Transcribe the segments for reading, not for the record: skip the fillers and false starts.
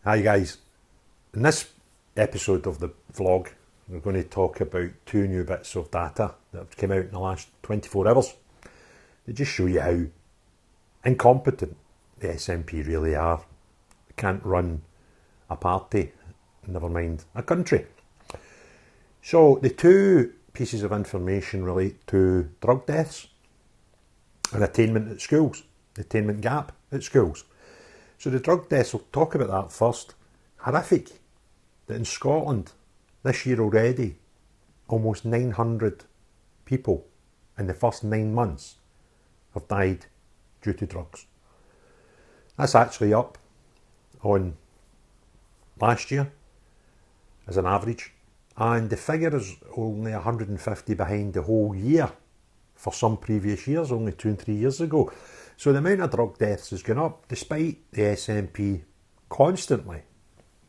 Hi guys, in this episode of the vlog we're going to talk about two new bits of data that have come out in the last 24 hours. They just show you how incompetent the SNP really are. They can't run a party, never mind a country. So the two pieces of information relate to drug deaths and attainment at schools, the attainment gap at schools. So the drug deaths, we'll talk about that first. Horrific that in Scotland this year already, almost 900 people in the first 9 months have died due to drugs. That's actually up on last year as an average, and the figure is only 150 behind the whole year for some previous years, only 2 and 3 years ago. So the amount of drug deaths has gone up despite the SNP constantly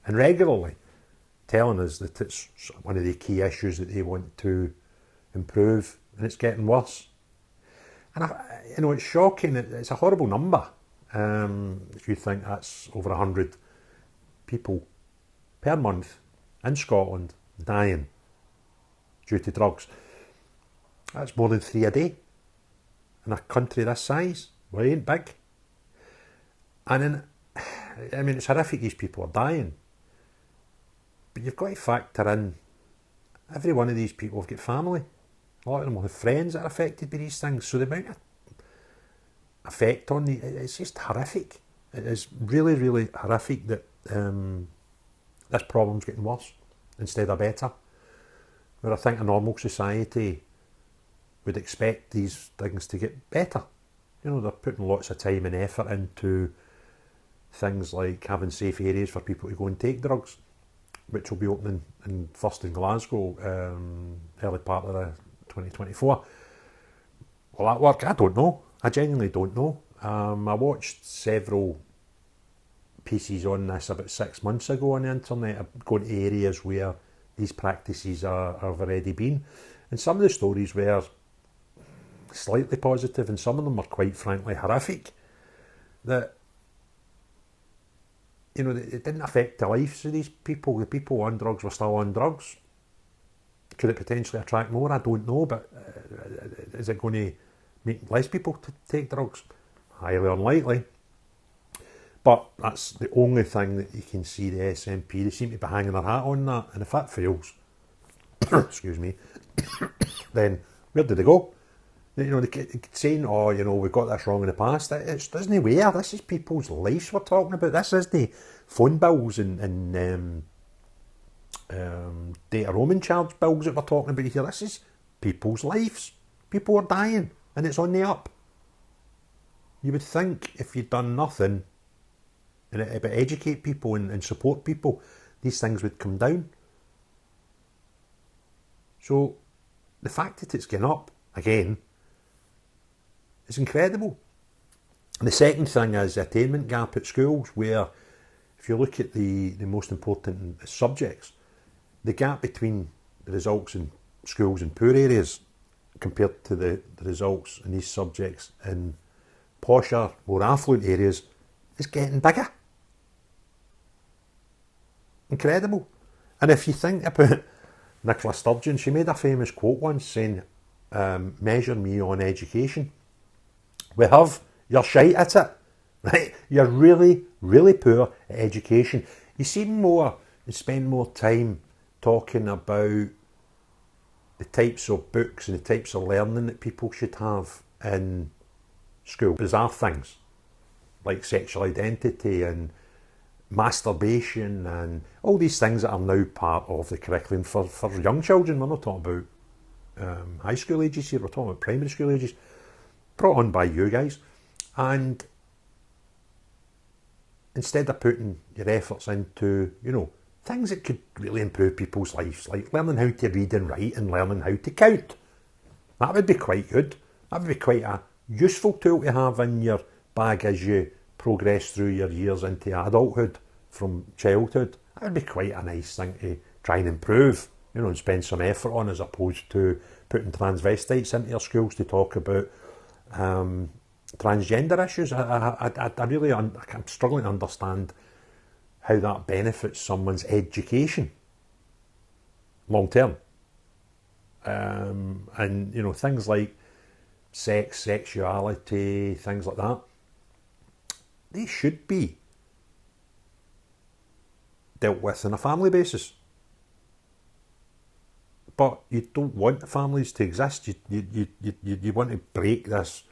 and regularly telling us that it's one of the key issues that they want to improve, and it's getting worse. And it's shocking. It's a horrible number. If you think that's over 100 people per month in Scotland dying due to drugs, that's more than 3 a day in a country this size. Well, it ain't big. And it's horrific these people are dying. But you've got to factor in, every one of these people have got family. A lot of them will have friends that are affected by these things. So the amount of effect on it's just horrific. It is really, really horrific that this problem's getting worse instead of better. Where I think a normal society would expect these things to get better. They're putting lots of time and effort into things like having safe areas for people to go and take drugs, which will be opening first in Glasgow, early part of 2024. Will that work? I don't know. I genuinely don't know. I watched several pieces on this about 6 months ago on the internet, going to areas where these practices have already been. And some of the stories were slightly positive, and some of them were quite frankly horrific. That it didn't affect the lives of these people. The people on drugs were still on drugs. Could it potentially attract more? I don't know, but is it going to make less people to take drugs? Highly unlikely. But that's the only thing that you can see the SNP, they seem to be hanging their hat on that, and if that fails, excuse me, then where do they go? They keep saying, we got this wrong in the past. It doesn't wear. This is people's lives we're talking about. This isn't phone bills and data roaming charge bills that we're talking about here. This is people's lives. People are dying, and it's on the up. You would think if you'd done nothing and but educate people and support people, these things would come down. So the fact that it's gone up again, it's incredible. And the second thing is the attainment gap at schools, where if you look at the most important subjects, the gap between the results in schools in poor areas compared to the results in these subjects in posher, more affluent areas is getting bigger. Incredible. And if you think about Nicola Sturgeon, she made a famous quote once saying, measure me on education. You're shite at it, right? You're really, really poor at education. You seem more and spend more time talking about the types of books and the types of learning that people should have in school. Bizarre things like sexual identity and masturbation and all these things that are now part of the curriculum for young children. We're not talking about high school ages here, we're talking about primary school ages. Brought on by you guys, and instead of putting your efforts into things that could really improve people's lives, like learning how to read and write and learning how to count, that would be quite good. That would be quite a useful tool to have in your bag as you progress through your years into adulthood from childhood. That would be quite a nice thing to try and improve, and spend some effort on, as opposed to putting transvestites into your schools to talk about transgender issues. I'm struggling to understand how that benefits someone's education long term. And, you know, things like sex, sexuality, things like that, they should be dealt with on a family basis. But you don't want families to exist. You want to break this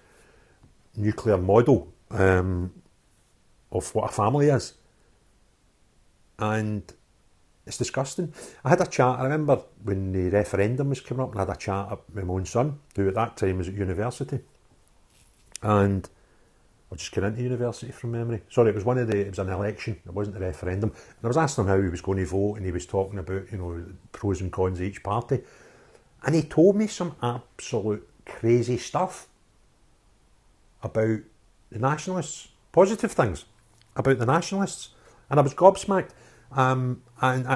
nuclear model of what a family is. And it's disgusting. I had a chat, I remember when the referendum was coming up, and I had a chat with my own son, who at that time was at university. And I just got into university from memory. Sorry, it was an election, it wasn't a referendum. And I was asking him how he was going to vote, and he was talking about, you know, pros and cons of each party. And he told me some absolute crazy stuff about the nationalists, positive things about the nationalists. And I was gobsmacked. And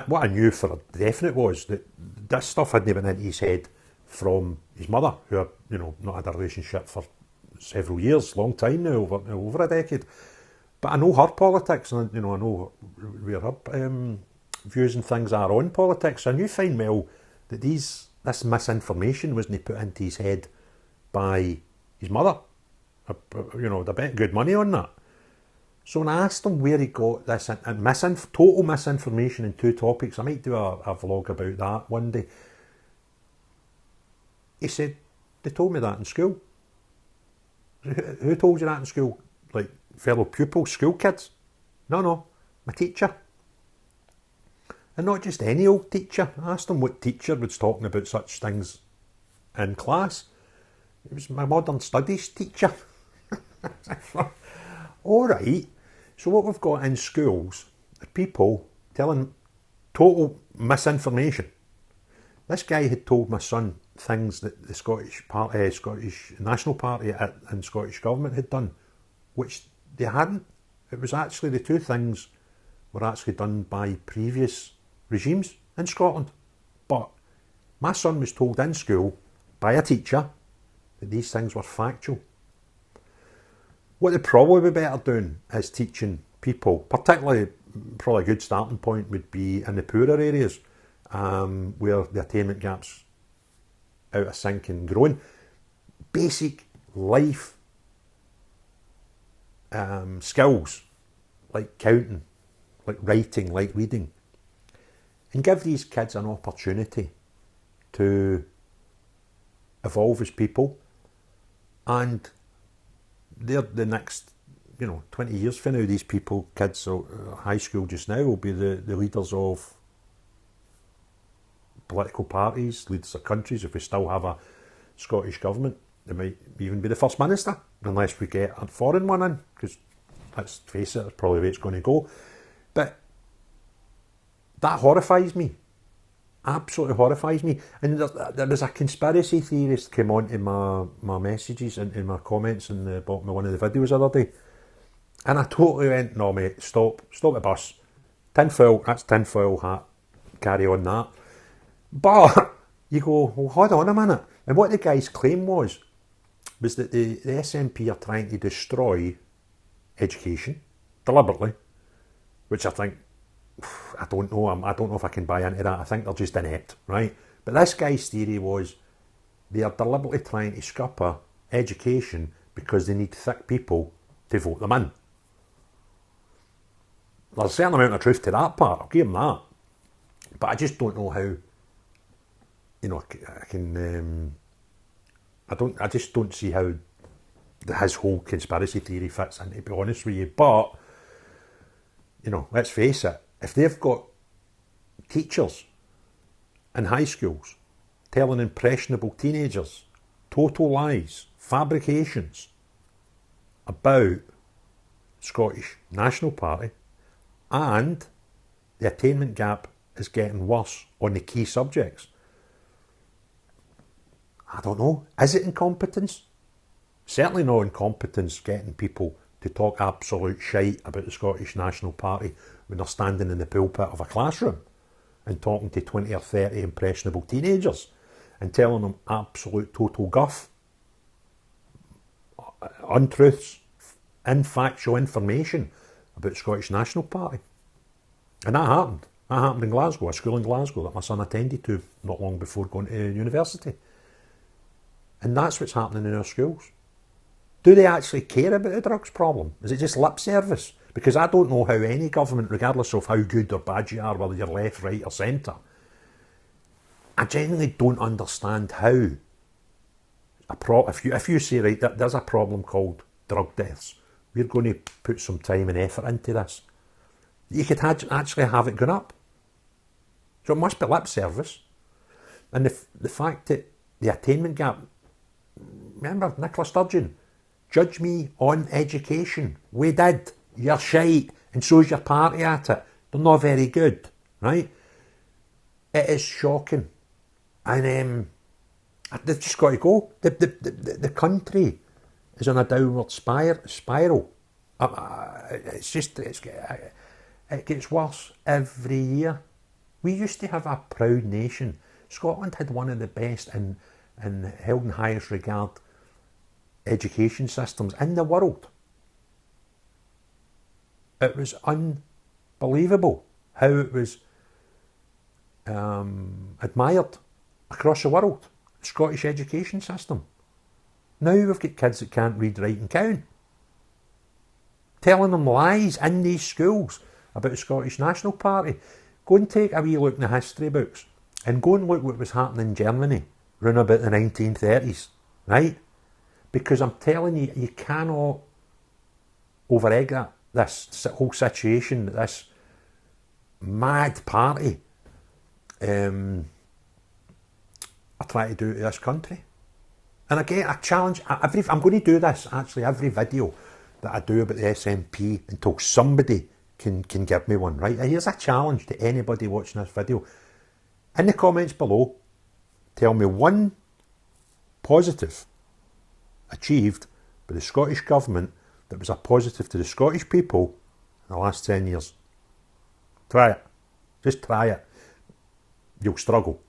what I knew for a definite was that this stuff hadn't been into his head from his mother, who had, you know, not had a relationship for several years, long time now, over a decade. But I know her politics, and, you know, I know where her views and things are on politics. I knew fine well that this misinformation wasn't put into his head by his mother. You know, they bet good money on that. So when I asked him where he got this total misinformation in two topics, I might do a vlog about that one day. He said, they told me that in school. Who told you that in school? Like fellow pupils, school kids? No, my teacher. And not just any old teacher. I asked him what teacher was talking about such things in class. It was my modern studies teacher. All right. So what we've got in schools are people telling total misinformation. This guy had told my son things that the Scottish National Party and Scottish Government had done, which they hadn't. It was actually, the two things were actually done by previous regimes in Scotland. But my son was told in school by a teacher that these things were factual. What they'd probably be better doing is teaching people, probably a good starting point would be in the poorer areas, where the attainment gap's out of sync and growing. Basic life skills, like counting, like writing, like reading. And give these kids an opportunity to evolve as people. And they're the next, 20 years from now, these people, kids at high school just now, will be the leaders of political parties, leaders of countries. If we still have a Scottish government, they might even be the First Minister, unless we get a foreign one in, because let's face it, that's probably the way it's going to go. But that horrifies me. Absolutely horrifies me. And there was a conspiracy theorist came on to my messages and in my comments in the bottom of one of the videos the other day. And I totally went, no mate, stop the bus. Tinfoil, that's tinfoil hat. Carry on that. But you go, well, hold on a minute. And what the guy's claim was that the SNP are trying to destroy education deliberately, which I think, I don't know. I don't know if I can buy into that. I think they're just inept, right? But this guy's theory was they are deliberately trying to scupper education because they need thick people to vote them in. There's a certain amount of truth to that part. I'll give them that. But I just don't know how. I can. I just don't see how his whole conspiracy theory fits in, to be honest with you. But let's face it. If they've got teachers in high schools telling impressionable teenagers total lies, fabrications about Scottish National Party, and the attainment gap is getting worse on the key subjects, I don't know. Is it incompetence? Certainly not incompetence getting people to talk absolute shite about the Scottish National Party when they're standing in the pulpit of a classroom and talking to 20 or 30 impressionable teenagers and telling them absolute total guff, untruths, infactual information about the Scottish National Party. And that happened. That happened in Glasgow, a school in Glasgow that my son attended to not long before going to university. And that's what's happening in our schools. Do they actually care about the drugs problem? Is it just lip service? Because I don't know how any government, regardless of how good or bad you are, whether you're left, right or centre, I genuinely don't understand how if you say, right, there's a problem called drug deaths, we're going to put some time and effort into this, you could actually have it gone up. So it must be lip service. And the fact that the attainment gap, remember Nicola Sturgeon, judge me on education. We did. You're shite, and so's your party at it. They're not very good, right? It is shocking. And they've just got to go. The country is on a downward spiral. It gets worse every year. We used to have a proud nation. Scotland had one of the best and held in highest regard education systems in the world. It was unbelievable how it was admired across the world, the Scottish education system. Now we've got kids that can't read, write and count, telling them lies in these schools about the Scottish National Party. Go and take a wee look in the history books and go and look what was happening in Germany round about the 1930s, right? Because I'm telling you, you cannot over-egg this whole situation, this mad party are trying to do to this country. And again, I challenge, I'm going to do this, actually, every video that I do about the SNP until somebody can give me one, right? Here's a challenge to anybody watching this video. In the comments below, tell me one positive achieved by the Scottish Government that was a positive to the Scottish people in the last 10 years. Try it. Just try it. You'll struggle.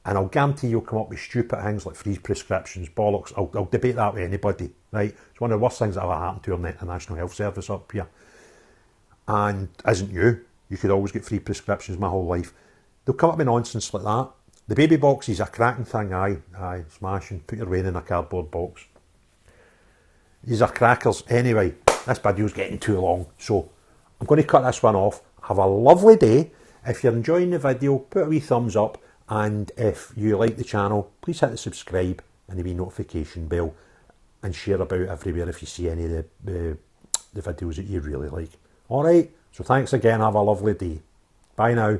And I'll guarantee you'll come up with stupid things like free prescriptions, bollocks. I'll debate that with anybody, right? It's one of the worst things that ever happened to our National Health Service up here. And isn't you? You could always get free prescriptions my whole life. They'll come up with nonsense like that. The baby box is a cracking thing, aye, smashing. Put your weight in a cardboard box. These are crackers. Anyway, this video's getting too long, so I'm going to cut this one off. Have a lovely day. If you're enjoying the video, put a wee thumbs up, and if you like the channel, please hit the subscribe and the wee notification bell, and share about everywhere if you see any of the videos that you really like. Alright, so thanks again, have a lovely day. Bye now.